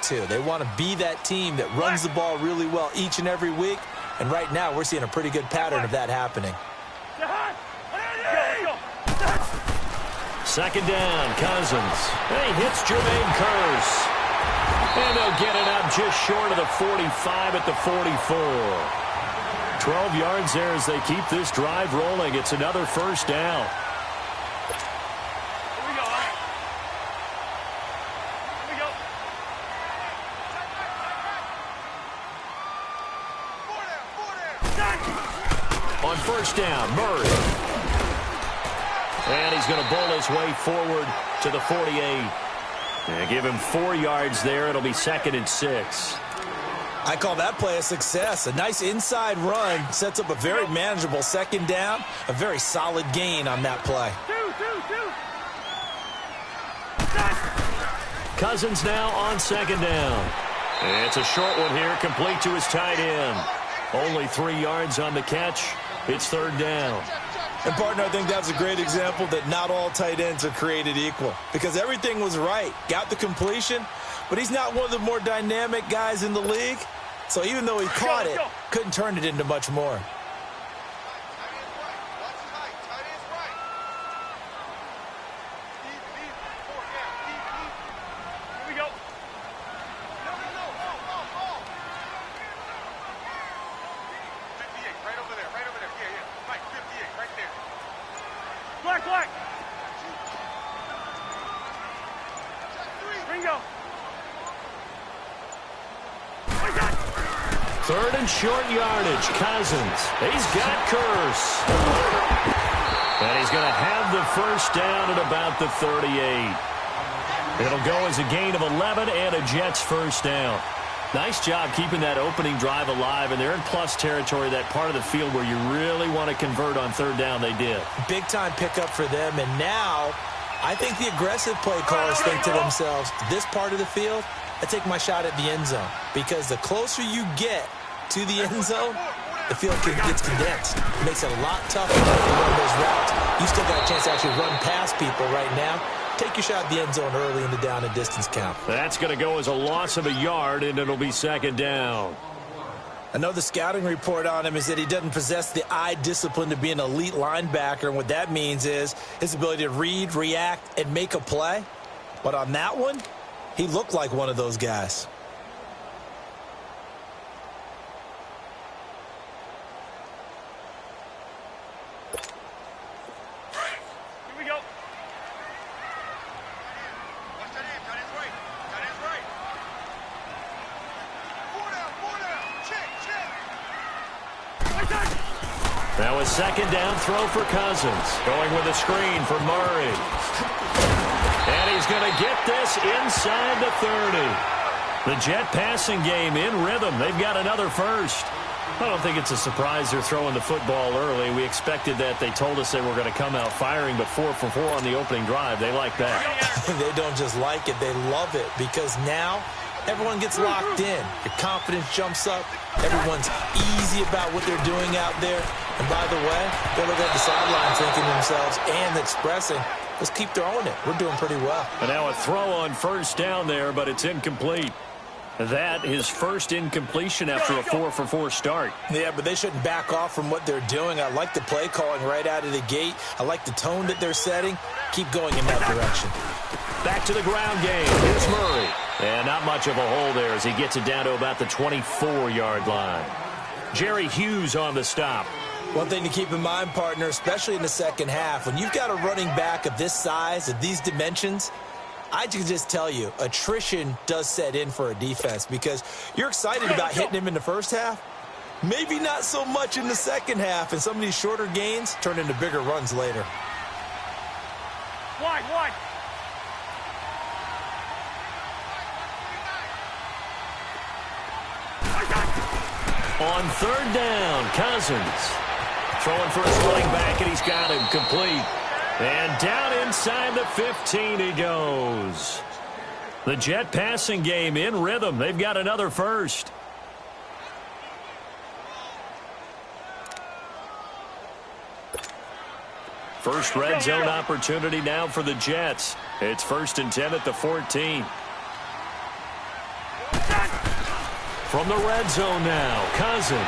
too. They want to be that team that runs the ball really well each and every week. And right now, we're seeing a pretty good pattern of that happening. Second down, Cousins. And he hits Jermaine Kearse. And they'll get it up just short of the 45 at the 44. 12 yards there as they keep this drive rolling. It's another first down. On first down, Murray. And he's going to bowl his way forward to the 48. And give him 4 yards there. It'll be 2nd and 6. I call that play a success. A nice inside run sets up a very manageable second down. A very solid gain on that play. Cousins now on second down. It's a short one here, complete to his tight end. Only 3 yards on the catch. It's third down. And, partner, I think that's a great example that not all tight ends are created equal. Because everything was right. Got the completion, but he's not one of the more dynamic guys in the league. So even though he caught it, couldn't turn it into much more. Third and short yardage. Cousins. He's got Kearse. And he's going to have the first down at about the 38. It'll go as a gain of 11 and a Jets first down. Nice job keeping that opening drive alive, and they're in plus territory, that part of the field where you really want to convert on third down. They did. Big-time pickup for them, and now I think the aggressive play callers think to themselves, this part of the field, I take my shot at the end zone, because the closer you get to the end zone, the field gets condensed. It makes it a lot tougher to run those routes. You still got a chance to actually run past people right now. Take your shot at the end zone early in the down and distance count. That's going to go as a loss of a yard, and it'll be second down. I know the scouting report on him is that he doesn't possess the eye discipline to be an elite linebacker, and what that means is his ability to read, react, and make a play. But on that one, he looked like one of those guys. Here we go. Watch that in. That is right. That is right. 4 down. 4 down. Check. Now a second down throw for Cousins. Going with a screen for Murray. And he's going to get this inside the 30. The Jet passing game in rhythm. They've got another first. I don't think it's a surprise they're throwing the football early. We expected that. They told us they were going to come out firing, but 4 for 4 on the opening drive. They like that. They don't just like it. They love it, because now everyone gets locked in. Your confidence jumps up. Everyone's easy about what they're doing out there. And by the way, they're looking at the sidelines thinking to themselves and expressing, let's keep throwing it. We're doing pretty well. And now a throw on first down there, but it's incomplete. That his first incompletion after a 4 for 4 start. Yeah, but they shouldn't back off from what they're doing. I like the play calling right out of the gate. I like the tone that they're setting. Keep going in that direction. Back to the ground game. Here's Murray. And not much of a hole there as he gets it down to about the 24-yard line. Jerry Hughes on the stop. One thing to keep in mind, partner, especially in the second half, when you've got a running back of this size, of these dimensions, I can just tell you, attrition does set in for a defense, because you're excited about hitting him in the first half. Maybe not so much in the second half, and some of these shorter gains turn into bigger runs later. Wide. On third down, Cousins. Throwing for his running back, and he's got him complete. And down inside the 15 he goes. The Jet passing game in rhythm. They've got another first. First red zone opportunity now for the Jets. It's 1st and 10 at the 14. From the red zone now, Cousins.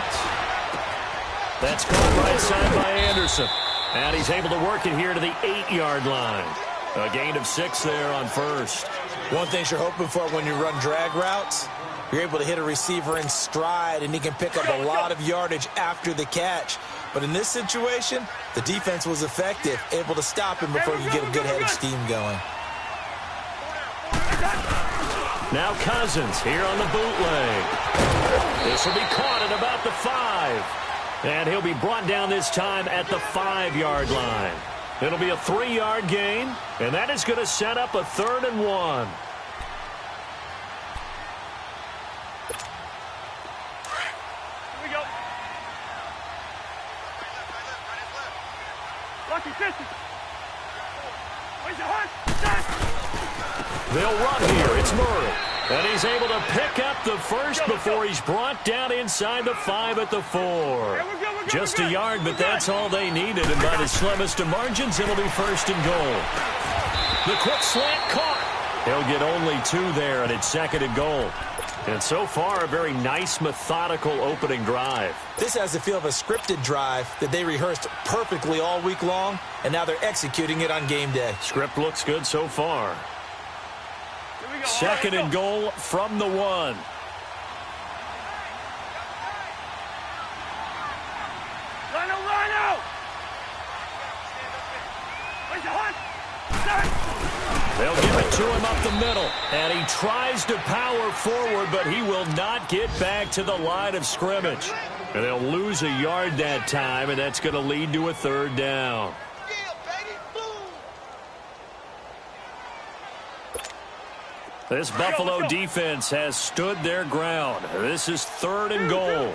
That's caught right side by Anderson. And he's able to work it here to the 8-yard line. A gain of 6 there on first. One thing you're hoping for when you run drag routes, you're able to hit a receiver in stride, and he can pick up a lot of yardage after the catch. But in this situation, the defense was effective, able to stop him before you get a good head of steam going. Now Cousins here on the bootleg. This will be caught at about the 5. And he'll be brought down this time at the 5-yard line. It'll be a 3-yard gain, and that is going to set up a 3rd and 1. They'll run here. It's Murray. And he's able to pick up the first before he's brought down inside the 5 at the 4. Just a yard, but that's all they needed. And by the slimmest of margins, it'll be 1st and goal. The quick slant caught. He'll get only 2 there, and it's 2nd and goal. And so far, a very nice, methodical opening drive. This has the feel of a scripted drive that they rehearsed perfectly all week long, and now they're executing it on game day. Script looks good so far. 2nd and goal from the 1. They'll give it to him up the middle, and he tries to power forward, but he will not get back to the line of scrimmage. And they'll lose a yard that time, and that's going to lead to a 3rd down. This Buffalo defense has stood their ground. This is 3rd and goal.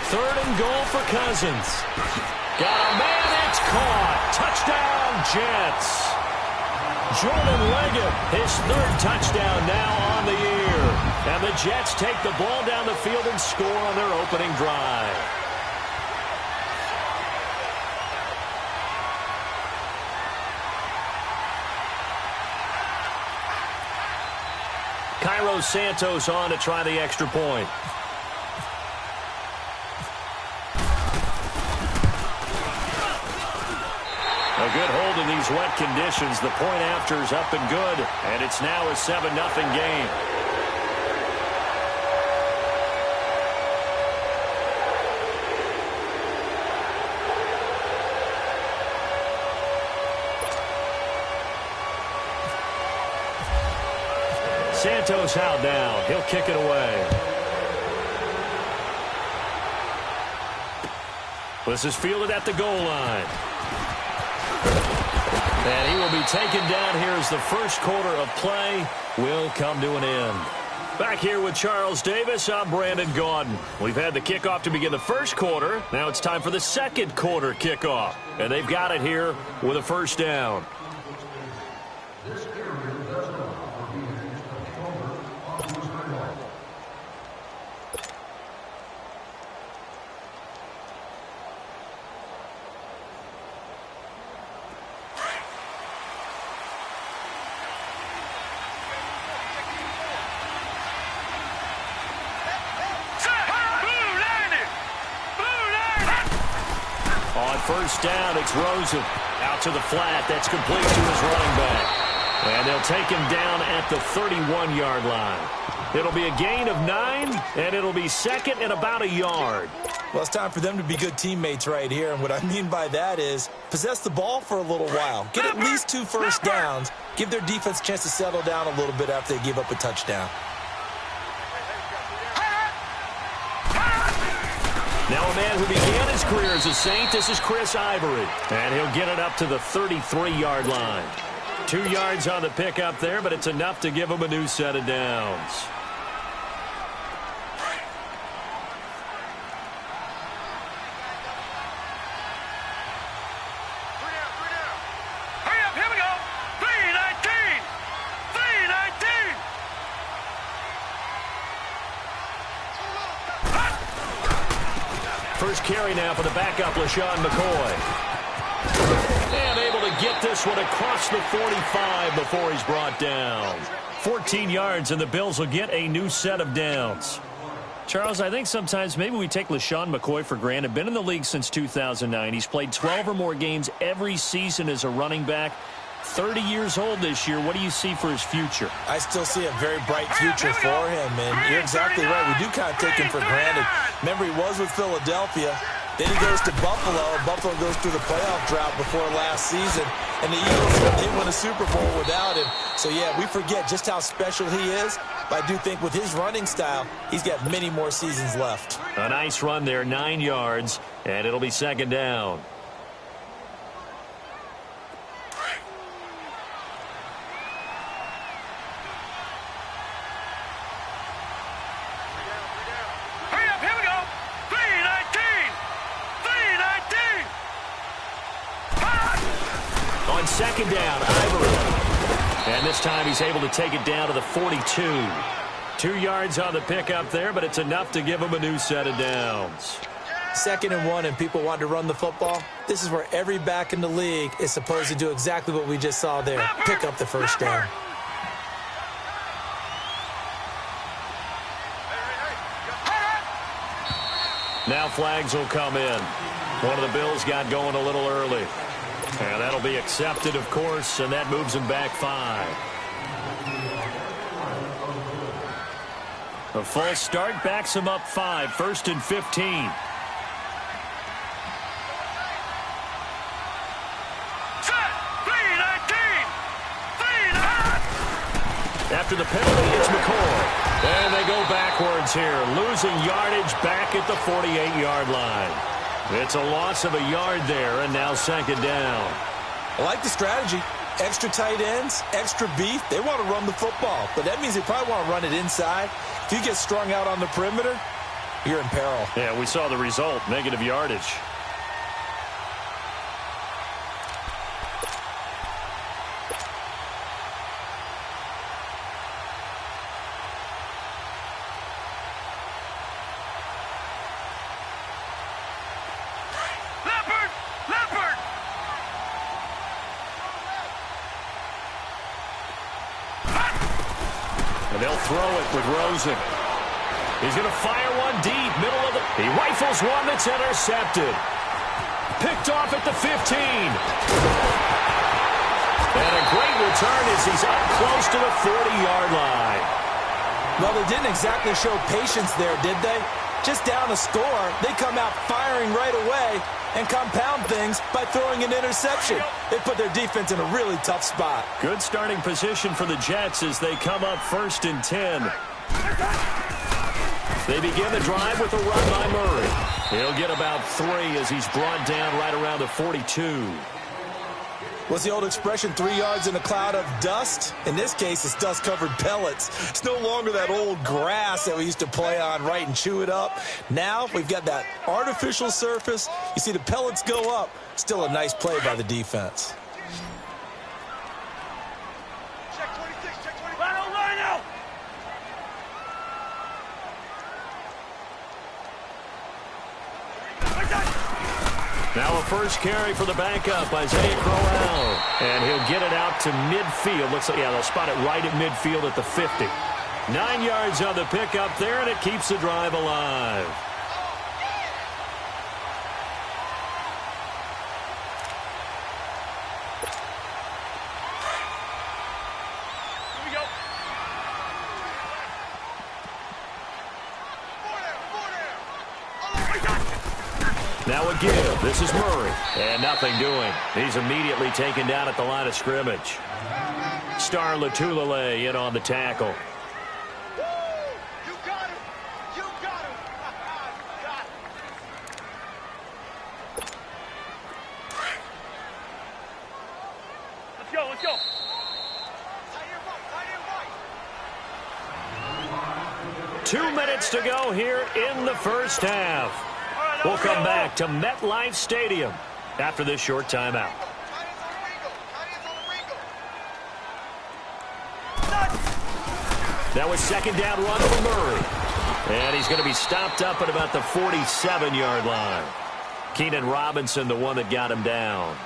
Third and goal for Cousins. Got a man, it's caught. Touchdown, Jets. Jordan Leggett, his 3rd touchdown now on the year. And the Jets take the ball down the field and score on their opening drive. Cairo Santos on to try the extra point. A good hold in these wet conditions. The point after is up and good, and it's now a 7-0 game. Santos out now. He'll kick it away. This is fielded at the goal line. And he will be taken down here as the first quarter of play will come to an end. Back here with Charles Davis, I'm Brandon Gaudin. We've had the kickoff to begin the first quarter. Now it's time for the second quarter kickoff. And they've got it here with a 1st down. First down, it's Rosen. Out to the flat. That's complete to his running back. And they'll take him down at the 31-yard line. It'll be a gain of 9, and it'll be 2nd and about a yard. Well, it's time for them to be good teammates right here. And what I mean by that is possess the ball for a little while. Get at least 2 first downs. Give their defense a chance to settle down a little bit after they give up a touchdown. Now a man who began his career as a Saint, this is Chris Ivory. And he'll get it up to the 33-yard line. 2 yards on the pickup there, but it's enough to give him a new set of downs. First carry now for the backup, LaShawn McCoy. And able to get this one across the 45 before he's brought down. 14 yards, and the Bills will get a new set of downs. Charles, I think sometimes maybe we take LaShawn McCoy for granted. Been in the league since 2009. He's played 12 or more games every season as a running back. 30 years old this year. What do you see for his future? I still see a very bright future for him, and you're exactly right. We do kind of take him for granted. Remember, he was with Philadelphia. Then he goes to Buffalo, and Buffalo goes through the playoff drought before last season. And the Eagles, they win a Super Bowl without him. So, yeah, we forget just how special he is. But I do think with his running style, he's got many more seasons left. A nice run there, 9 yards, and it'll be second down. Second down, Ivory. And this time he's able to take it down to the 42. 2 yards on the pickup there, but it's enough to give him a new set of downs. 2nd and 1, and people want to run the football. This is where every back in the league is supposed to do exactly what we just saw there. Pick up the first down. Now flags will come in. One of the Bills got going a little early. And that'll be accepted, of course, and that moves him back 5. A false start backs him up 5, 1st and 15. After the penalty, it's McCoy. And they go backwards here, losing yardage back at the 48-yard line. It's a loss of a yard there, and now second down. I like the strategy. Extra tight ends, extra beef. They want to run the football, but that means they probably want to run it inside. If you get strung out on the perimeter, you're in peril. Yeah, we saw the result, negative yardage. They'll throw it with Rosen. He's going to fire one deep, middle of the... He rifles one that's intercepted. Picked off at the 15. And a great return as he's up close to the 40-yard line. Well, they didn't exactly show patience there, did they? Just down a score, they come out firing right away and compound things by throwing an interception. They put their defense in a really tough spot. Good starting position for the Jets as they come up 1st and 10. They begin the drive with a run by Murray. He'll get about 3 as he's brought down right around the 42. What's the old expression, 3 yards in a cloud of dust? In this case, it's dust-covered pellets. It's no longer that old grass that we used to play on, right, and chew it up. Now we've got that artificial surface. You see the pellets go up. Still a nice play by the defense. Check 26, check 25. Rhino! Now a first carry for the backup, Isaiah Crowell. And he'll get it out to midfield. Looks like, yeah, they'll spot it right at midfield at the 50. 9 yards on the pickup there, and it keeps the drive alive. Here we go. Now a give. This is Murray. And nothing doing. He's immediately taken down at the line of scrimmage. Star Latulele in on the tackle. You got him. You got him. You got him. Let's go. Let's go. Tight end right. 2 minutes to go here in the first half. We'll come back to MetLife Stadium after this short timeout. Now a second down run for Murray. And he's going to be stopped up at about the 47-yard line. Keenan Robinson, the one that got him down.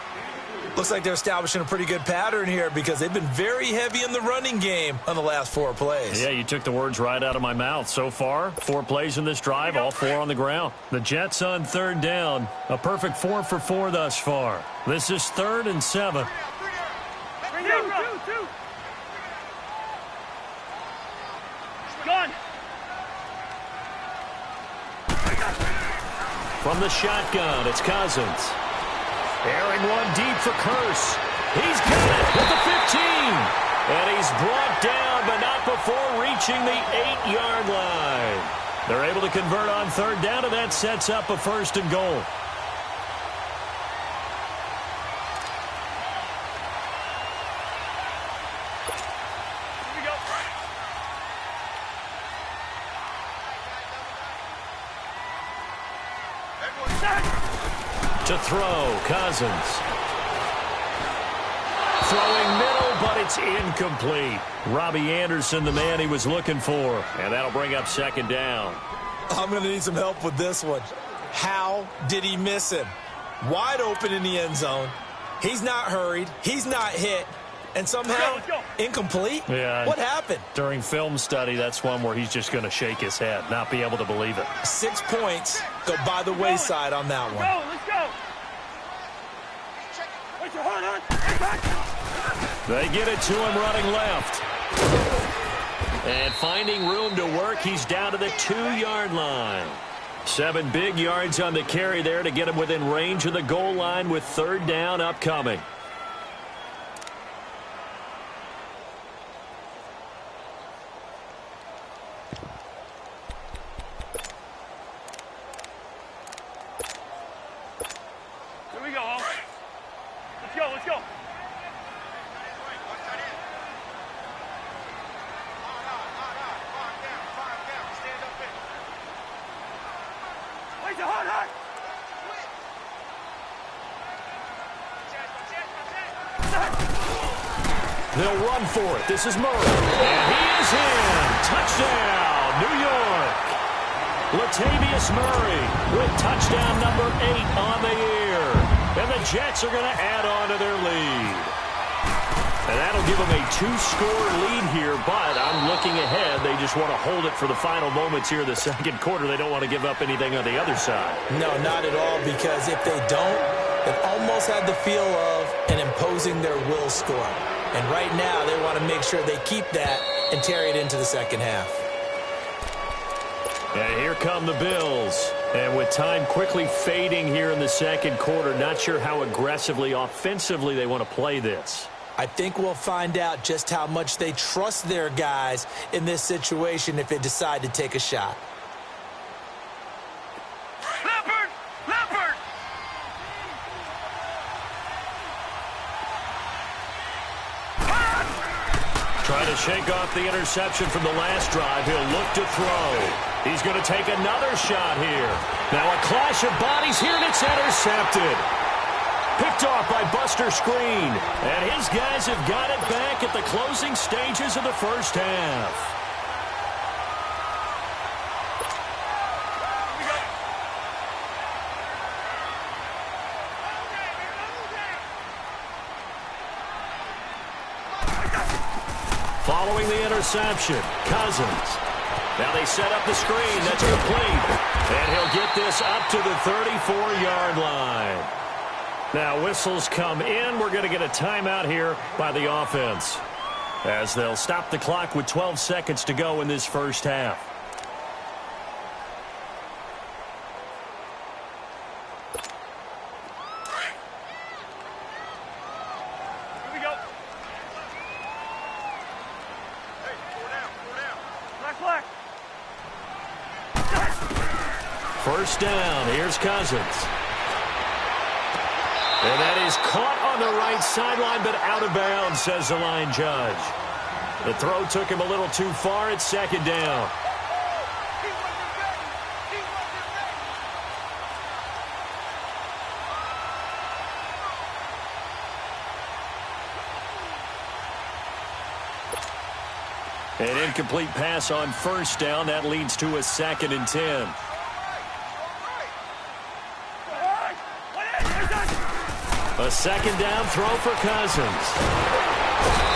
Looks like they're establishing a pretty good pattern here because they've been very heavy in the running game on the last 4 plays. Yeah, you took the words right out of my mouth. So far, 4 plays in this drive, all 4 on the ground. The Jets on 3rd down. A perfect 4 for 4 thus far. This is 3rd and 7. From the shotgun, it's Cousins. Airing one deep for Curse. He's got it at the 15. And he's brought down, but not before reaching the 8-yard line. They're able to convert on 3rd down, and that sets up a 1st and goal. To throw, Cousins. Throwing middle, but it's incomplete. Robbie Anderson, the man he was looking for. And that'll bring up 2nd down. I'm going to need some help with this one. How did he miss him? Wide open in the end zone. He's not hurried. He's not hit. And somehow, incomplete? Yeah. What happened? During film study, that's one where he's just going to shake his head, not be able to believe it. 6 points go by the wayside on that one. Let's go. They get it to him running left. And finding room to work, he's down to the 2-yard line. 7 big yards on the carry there to get him within range of the goal line with 3rd down upcoming. Let's go. They'll run for it. This is Murray. And he is in. Touchdown, New York. Latavius Murray with touchdown number 8 on the year. And the Jets are going to add on to their lead. And that'll give them a 2-score lead here, but I'm looking ahead. They just want to hold it for the final moments here in the 2nd quarter. They don't want to give up anything on the other side. No, not at all, because if they don't, they've almost had the feel of an imposing their will score. And right now, they want to make sure they keep that and carry it into the 2nd half. And here come the Bills. And with time quickly fading here in the 2nd quarter, not sure how aggressively, offensively they want to play this. I think we'll find out just how much they trust their guys in this situation if they decide to take a shot. Leopard! Trying to shake off the interception from the last drive. He'll look to throw. He's going to take another shot here. Now a clash of bodies here, and it's intercepted. Picked off by Buster Screen. And his guys have got it back at the closing stages of the 1st half. Following the interception, Cousins. Now they set up the screen. That's complete. And he'll get this up to the 34-yard line. Now whistles come in. We're going to get a timeout here by the offense, as they'll stop the clock with 12 seconds to go in this 1st half. First down. Here's Cousins. And that is caught on the right sideline, but out of bounds, says the line judge. The throw took him a little too far. It's 2nd down. An incomplete pass on 1st down. That leads to a 2nd and 10. A second down throw for Cousins.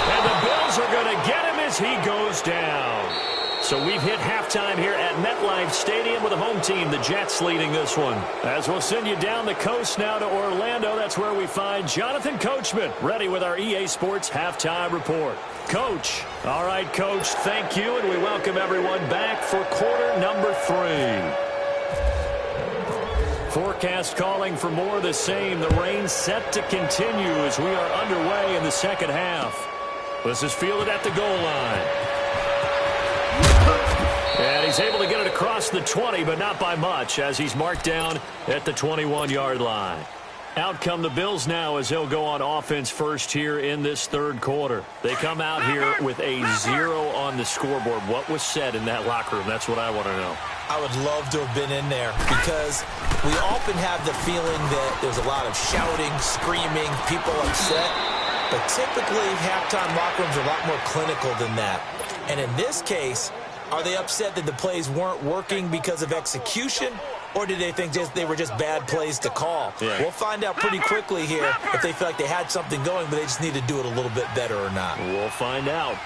And the Bills are going to get him as he goes down. So we've hit halftime here at MetLife Stadium with the home team, the Jets, leading this one. As we'll send you down the coast now to Orlando, that's where we find Jonathan Coachman, ready with our EA Sports halftime report. Coach. All right, Coach, thank you, and we welcome everyone back for quarter number 3. Forecast calling for more of the same. The rain set to continue as we are underway in the second half. This is fielded at the goal line. And he's able to get it across the 20, but not by much, as he's marked down at the 21-yard line. Out come the Bills now as they'll go on offense first here in this third quarter. They come out here with a 0 on the scoreboard. What was said in that locker room? That's what I want to know. I would love to have been in there because we often have the feeling that there's a lot of shouting, screaming, people upset. But typically, halftime locker rooms are a lot more clinical than that. And in this case, are they upset that the plays weren't working because of execution, or did they think they were just bad plays to call? Yeah. We'll find out pretty quickly here if they feel like they had something going, but they just need to do it a little bit better or not. We'll find out.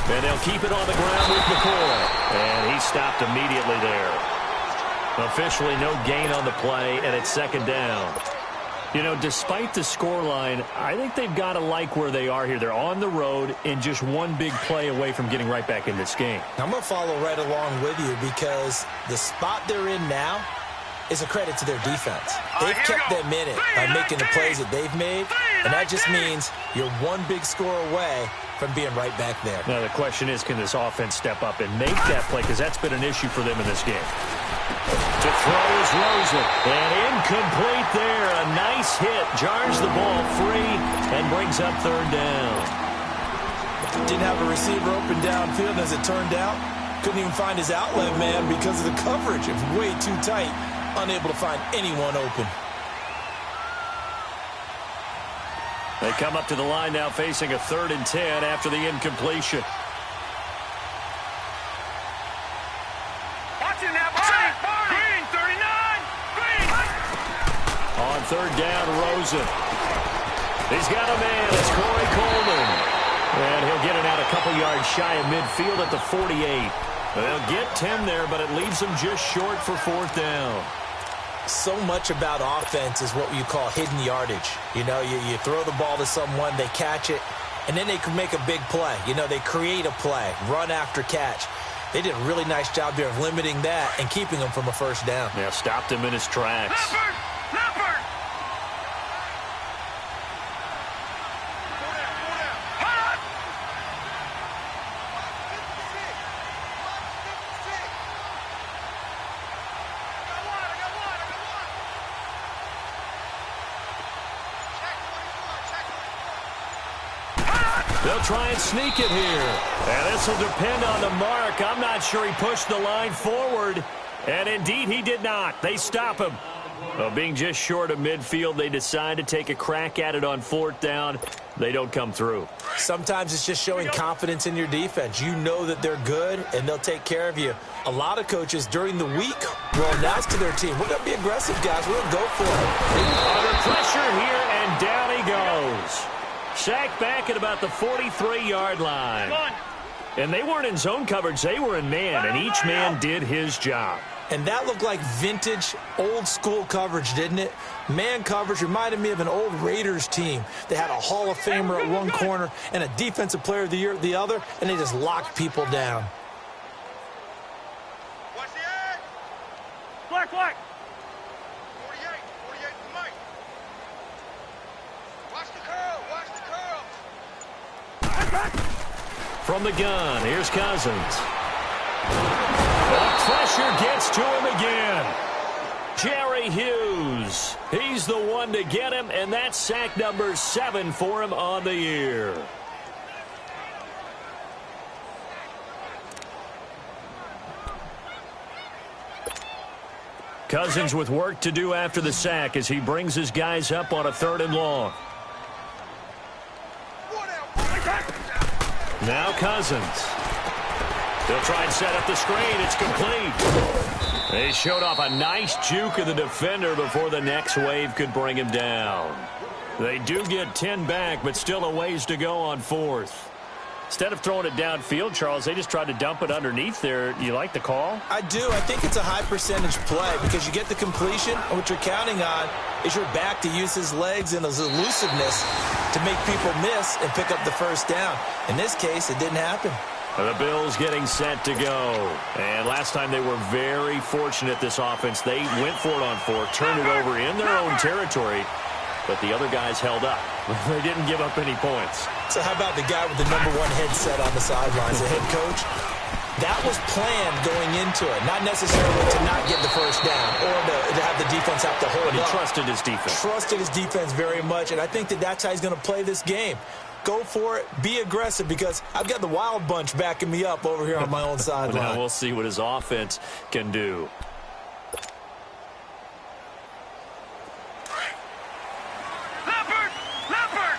And they'll keep it on the ground with McCoy. And he stopped immediately there. Officially no gain on the play, and it's second down. You know, despite the scoreline, I think they've got to like where they are here. They're on the road and just one big play away from getting right back in this game. I'm going to follow right along with you because the spot they're in now is a credit to their defense. They've kept them in it by making the plays that they've made, and that just means you're one big score away from being right back there. Now, the question is, can this offense step up and make that play? Because that's been an issue for them in this game. To throw is Rosen. And incomplete there. A nice hit. Jars the ball free and brings up third down. Didn't have a receiver open downfield, as it turned out. Couldn't even find his outlet man because of the coverage. It was way too tight. Unable to find anyone open. They come up to the line now facing a 3rd and 10 after the incompletion. On third down, Rosen. He's got a man. It's Corey Coleman. And he'll get it out a couple yards shy of midfield at the 48. They'll get 10 there, but it leaves them just short for 4th down. So much about offense is what you call hidden yardage. You know, you throw the ball to someone, they catch it, and then they can make a big play. You know, they create a play, run after catch. They did a really nice job there of limiting that and keeping him from a first down. Yeah, stopped him in his tracks. Leopard! They'll try and sneak it here. And this will depend on the mark. I'm not sure he pushed the line forward. And indeed, he did not. They stop him. Well, being just short of midfield, they decide to take a crack at it on 4th down. They don't come through. Sometimes it's just showing confidence in your defense. You know that they're good, and they'll take care of you. A lot of coaches during the week will announce to their team, we're going to be aggressive, guys. We're going to go for it. Under pressure here, and down he goes. Sacked back at about the 43-yard line. And they weren't in zone coverage. They were in man, and each man did his job. And that looked like vintage, old-school coverage, didn't it? Man coverage reminded me of an old Raiders team. They had a Hall of Famer at one corner and a Defensive Player of the Year at the other, and they just locked people down. Watch the edge. Black. 48 to Mike. Watch the curl. From the gun, here's Cousins. The pressure gets to him again. Jerry Hughes. He's the one to get him, and that's sack number 7 for him on the year. Cousins with work to do after the sack as he brings his guys up on a 3rd and long. Now Cousins. They'll try and set up the screen. It's complete. They showed off a nice juke of the defender before the next wave could bring him down. They do get 10 back, but still a ways to go on fourth. Instead of throwing it downfield, Charles, they just tried to dump it underneath there. You like the call? I do. I think it's a high percentage play because you get the completion, and what you're counting on is your back to use his legs and his elusiveness to make people miss and pick up the first down. In this case, it didn't happen. The Bills getting set to go. And last time they were very fortunate, this offense. They went for it on fourth, turned it over in their own territory, but the other guys held up. They didn't give up any points. So how about the guy with the number one headset on the sidelines, the head coach? That was planned going into it, not necessarily to not get the first down or to have the defense have to hold But he up. trusted his defense. Trusted his defense very much, and I think that that's how he's going to play this game. Go for it. Be aggressive because I've got the wild bunch backing me up over here on my own sideline. Now we'll see what his offense can do. Leopard! Leopard!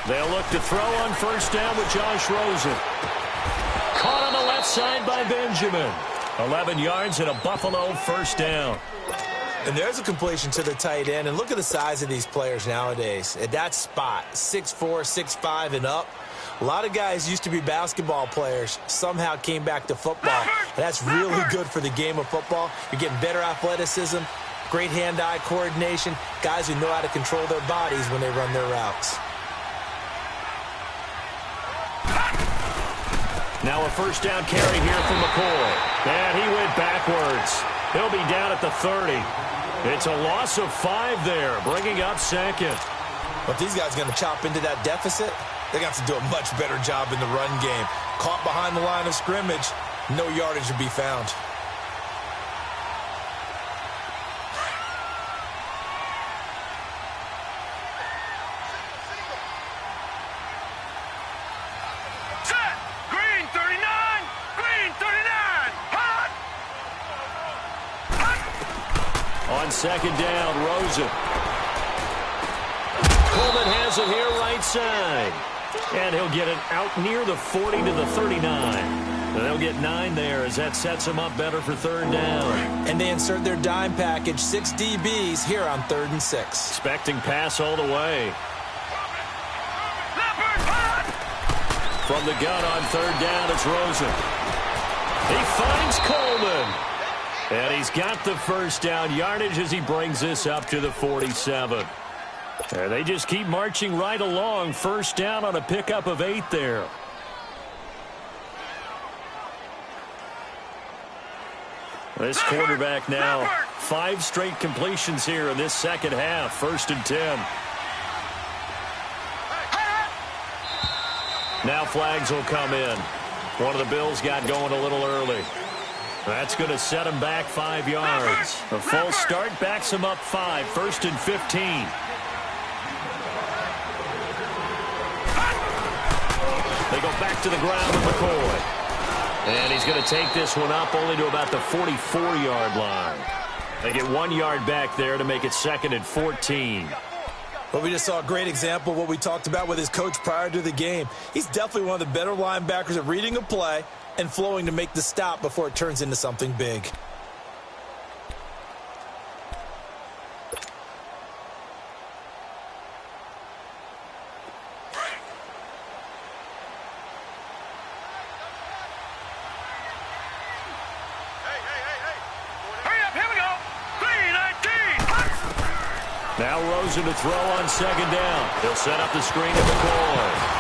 They'll look to throw on first down with Josh Rosen. Caught on the left side by Benjamin. 11 yards and a Buffalo first down. And there's a completion to the tight end. And look at the size of these players nowadays. At that spot, 6'4", 6'5", and up. A lot of guys used to be basketball players, somehow came back to football. And that's really good for the game of football. You're getting better athleticism, great hand-eye coordination, guys who know how to control their bodies when they run their routes. Now a first down carry here from McCoy. And he went backwards. He'll be down at the 30. It's a loss of 5 there, bringing up second. But these guys going to chop into that deficit? They're going to have to do a much better job in the run game. Caught behind the line of scrimmage, no yardage to be found. Set! Green 39! Green 39! Hot! On second down, Rosen. Coleman has it here right side. And he'll get it out near the 40 to the 39. And they'll get 9 there as that sets them up better for third down. And they insert their dime package, 6 DBs here on 3rd and 6. Expecting pass all the way. Leopard! Hot! From the gun on third down, it's Rosen. He finds Coleman. And he's got the first down yardage as he brings this up to the 47. They just keep marching right along. First down on a pickup of 8 there. This quarterback now, 5 straight completions here in this second half. 1st and 10. Now flags will come in. One of the Bills got going a little early. That's going to set him back 5 yards. A full start backs him up 5. 1st and 15. They go back to the ground with McCoy. And he's going to take this one up only to about the 44-yard line. They get 1 yard back there to make it 2nd and 14. But we just saw a great example of what we talked about with his coach prior to the game. He's definitely one of the better linebackers at reading a play and flowing to make the stop before it turns into something big. Now Rosen to throw on second down. He'll set up the screen to McCoy.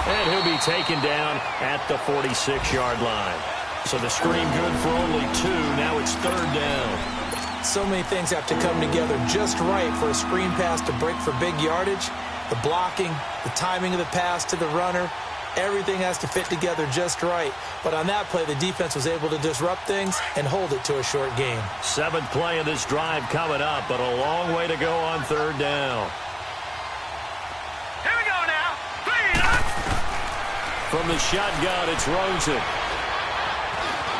And he'll be taken down at the 46-yard line. So the screen good for only 2. Now it's 3rd down. So many things have to come together just right for a screen pass to break for big yardage. The blocking, the timing of the pass to the runner, everything has to fit together just right. But on that play, the defense was able to disrupt things and hold it to a short game. 7th play of this drive coming up, but a long way to go on 3rd down. Here we go now. Clean up. From the shotgun, it's Rosen.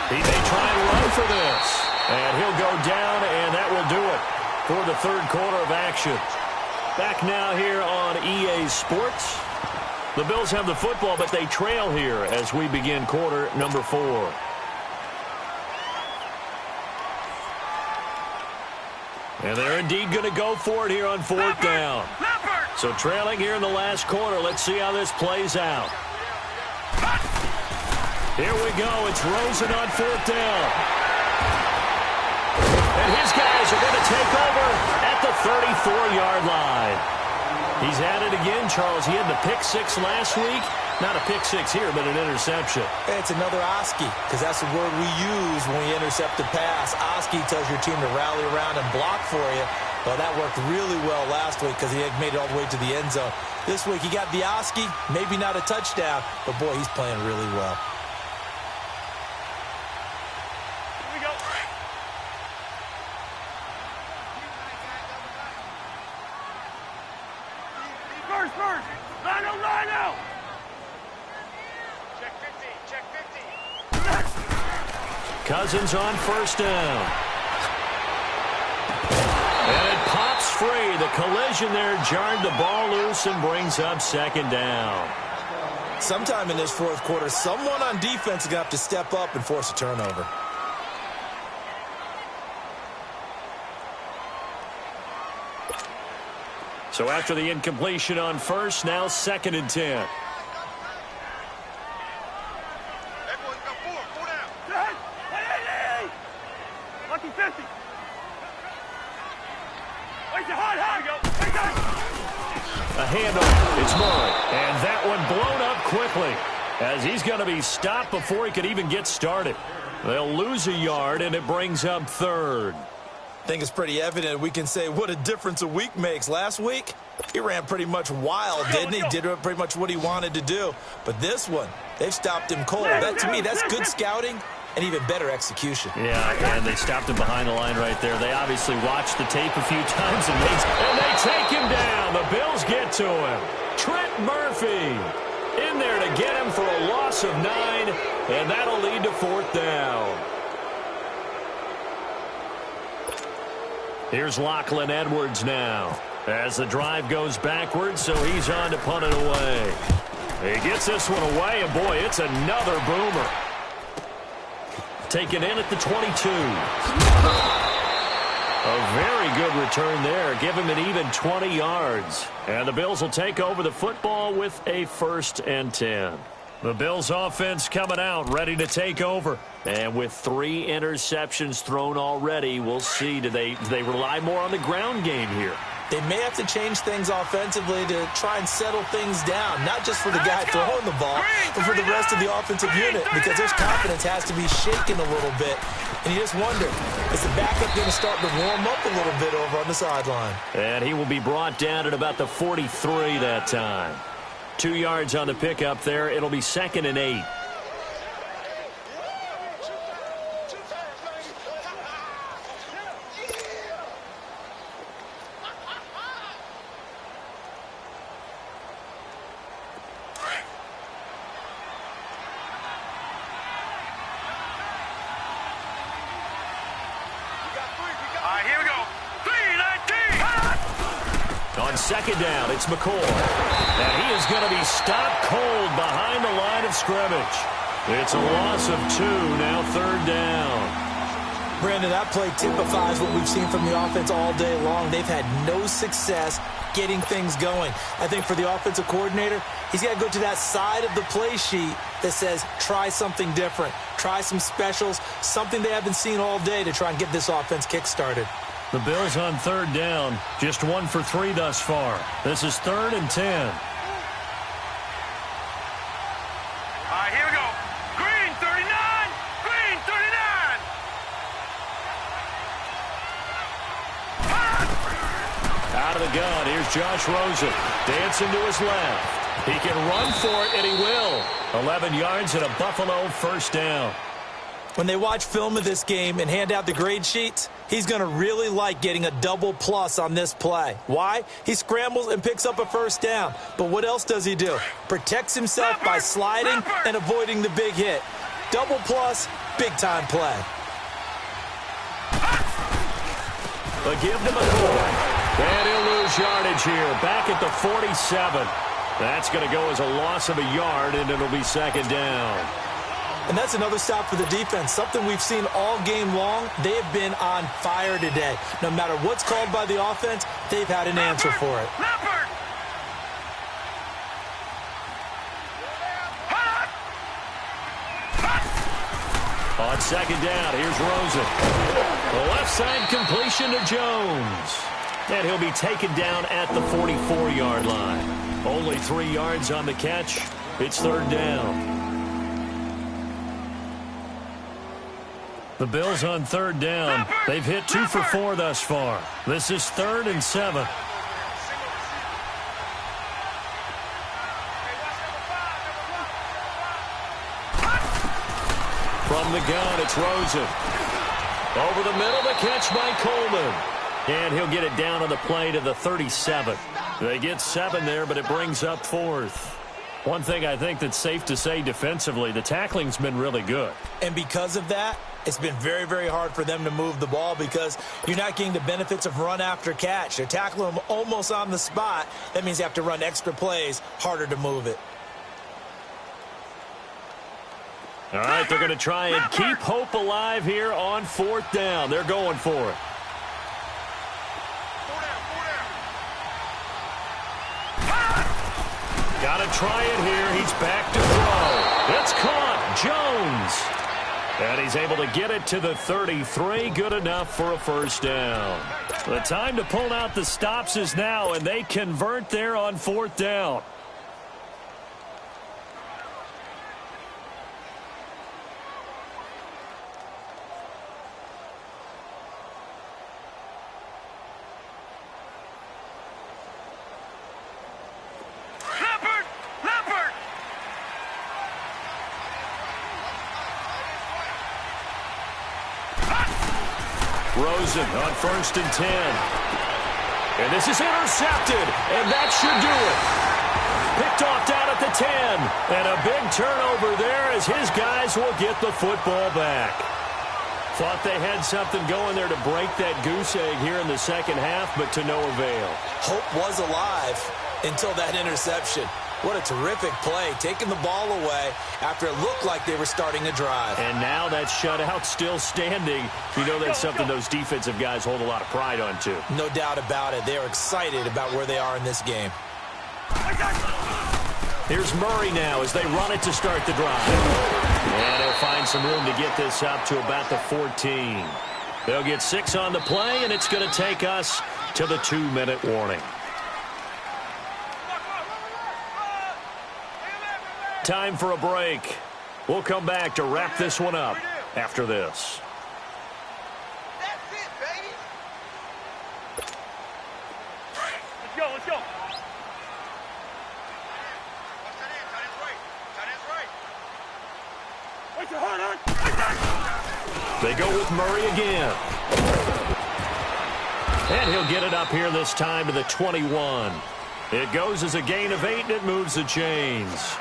He may try and run for this. And he'll go down, and that will do it for the 3rd quarter of action. Back now here on EA Sports. The Bills have the football, but they trail here as we begin quarter number 4. And they're indeed going to go for it here on 4th down. So trailing here in the last quarter. Let's see how this plays out. Here we go. It's Rosen on 4th down. And his guys are going to take over at the 34-yard line. He's at it again, Charles. He had the pick 6 last week. Not a pick 6 here, but an interception. It's another Oski, because that's the word we use when we intercept a pass. Oski tells your team to rally around and block for you. Well, that worked really well last week because he had made it all the way to the end zone. This week he got the Oski, maybe not a touchdown, but boy, he's playing really well. Cousins on 1st down. And it pops free. The collision there jarred the ball loose and brings up 2nd down. Sometime in this 4th quarter, someone on defense is going to have to step up and force a turnover. So after the incompletion on 1st, now 2nd and 10. A handoff. It's Murray. And that one blown up quickly as he's going to be stopped before he could even get started. They'll lose a yard, and it brings up 3rd. I think it's pretty evident we can say what a difference a week makes. Last week, he ran pretty much wild, didn't he? Did pretty much what he wanted to do. But this one, they've stopped him cold. That, to me, that's good scouting and even better execution. Yeah, and they stopped him behind the line right there. They obviously watched the tape a few times, and they take him down. The Bills get to him. Trent Murphy in there to get him for a loss of 9, and that'll lead to 4th down. Here's Lachlan Edwards now as the drive goes backwards, so he's on to punt it away. He gets this one away, and boy, it's another boomer. Taken in at the 22. A very good return there. Give him an even 20 yards. And the Bills will take over the football with a 1st and 10. The Bills offense coming out, ready to take over. And with 3 interceptions thrown already, we'll see. Do they rely more on the ground game here? They may have to change things offensively to try and settle things down, not just for the guy throwing the ball, but for the rest of the offensive unit, because their confidence has to be shaken a little bit. And you just wonder, is the backup going to start to warm up a little bit over on the sideline? And he will be brought down at about the 43 that time. 2 yards on the pickup there. It'll be 2nd and 8. On 2nd down, it's McCoy. And he is going to be stopped cold behind the line of scrimmage. It's a loss of 2, now 3rd down. Brandon, that play typifies what we've seen from the offense all day long. They've had no success getting things going. I think for the offensive coordinator, he's got to go to that side of the play sheet that says, try something different. Try some specials, something they haven't seen all day to try and get this offense kick-started. The Bills on 3rd down, just 1 for 3 thus far. This is 3rd and 10. All right, here we go. Green, 39. Green, 39. Out of the gun, here's Josh Rosen. Dancing to his left. He can run for it, and he will. 11 yards and a Buffalo 1st down. When they watch film of this game and hand out the grade sheets, he's going to really like getting a double plus on this play. Why? He scrambles and picks up a 1st down. But what else does he do? Protects himself by sliding and avoiding the big hit. Double plus, big-time play. But give to McCoy. And he'll lose yardage here, back at the 47. That's going to go as a loss of a yard, and it'll be second down. And that's another stop for the defense, something we've seen all game long. They have been on fire today. No matter what's called by the offense, they've had an answer for it. On second down, here's Rosen. The left side completion to Jones. And he'll be taken down at the 44-yard line. Only 3 yards on the catch. It's third down. The Bills on third down. They've hit 2 for 4 thus far. This is 3rd and 7. From the gun, it's Rosen. Over the middle, the catch by Coleman. And he'll get it down on the play to the 37. They get 7 there, but it brings up 4th. One thing I think that's safe to say defensively, the tackling's been really good. And because of that, it's been very, very hard for them to move the ball because you're not getting the benefits of run after catch. They're tackling them almost on the spot. That means you have to run extra plays, harder to move it. All right, they're going to try and keep hope alive here on 4th down. They're going for it. Got to try it here. He's back to throw. It's caught. Jones. And he's able to get it to the 33. Good enough for a first down. The time to pull out the stops is now, and they convert there on 4th down. Rosen on 1st and 10. And this is intercepted, and that should do it. Picked off down at the 10. And a big turnover there as his guys will get the football back. Thought they had something going there to break that goose egg here in the second half, but to no avail. Hope was alive until that interception. What a terrific play, taking the ball away after it looked like they were starting a drive. And now that shutout still standing. You know that's something those defensive guys hold a lot of pride on, too. No doubt about it. They are excited about where they are in this game. Here's Murray now as they run it to start the drive. And he'll find some room to get this up to about the 14. They'll get 6 on the play, and it's going to take us to the 2-minute warning. Time for a break. We'll come back to wrap this one up after this. That's it, baby. Let's go, let's go. Wait your heart on. They go with Murray again. And he'll get it up here this time to the 21. It goes as a gain of 8, and it moves the chains.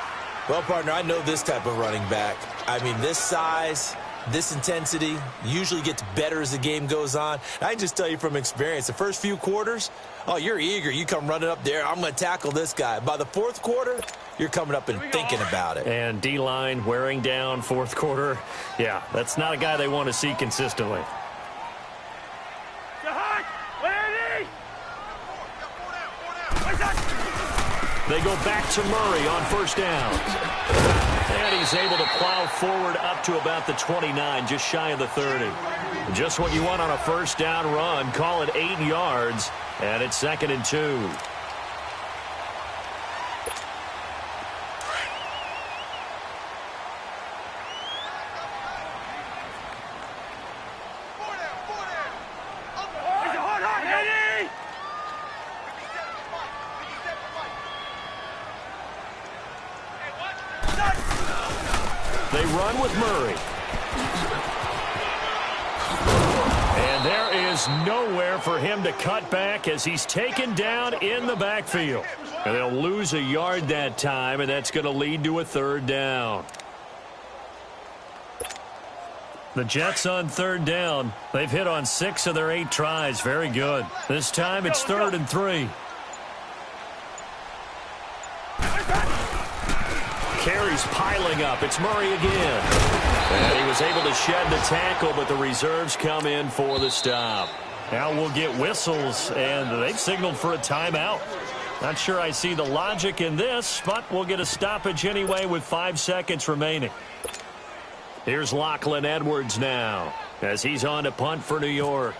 Well, partner, I know this type of running back. I mean, this size, this intensity usually gets better as the game goes on. I can just tell you from experience, the first few quarters, oh, you're eager. You come running up there, I'm going to tackle this guy. By the 4th quarter, you're coming up and thinking about it. And D-line wearing down 4th quarter. Yeah, that's not a guy they want to see consistently. They go back to Murray on 1st down. And he's able to plow forward up to about the 29, just shy of the 30. Just what you want on a 1st down run. Call it 8 yards, and it's 2nd and 2. They run with Murray. And there is nowhere for him to cut back as he's taken down in the backfield. And they'll lose a yard that time, and that's going to lead to a 3rd down. The Jets on third down. They've hit on 6 of their 8 tries. Very good. This time it's 3rd and 3. Carries piling up. It's Murray again. And he was able to shed the tackle, but the reserves come in for the stop. Now we'll get whistles, and they've signaled for a timeout. Not sure I see the logic in this, but we'll get a stoppage anyway with 5 seconds remaining. Here's Lachlan Edwards now as he's on to punt for New York.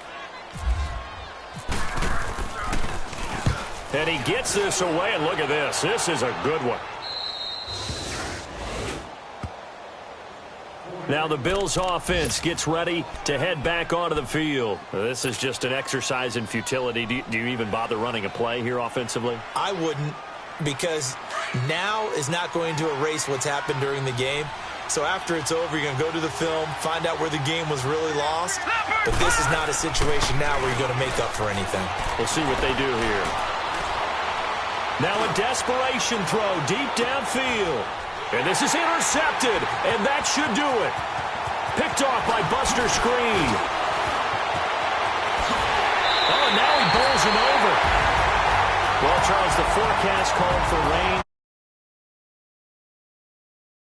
And he gets this away, and look at this. This is a good one. Now the Bills offense gets ready to head back onto the field. This is just an exercise in futility. Do you even bother running a play here offensively? I wouldn't, because now is not going to erase what's happened during the game. So after it's over, you're going to go to the film, find out where the game was really lost. But this is not a situation now where you're going to make up for anything. We'll see what they do here. Now a desperation throw deep downfield. And this is intercepted, and that should do it. Picked off by Buster Screen. Oh, and now he bowls him over. Well, Charles, the forecast called for rain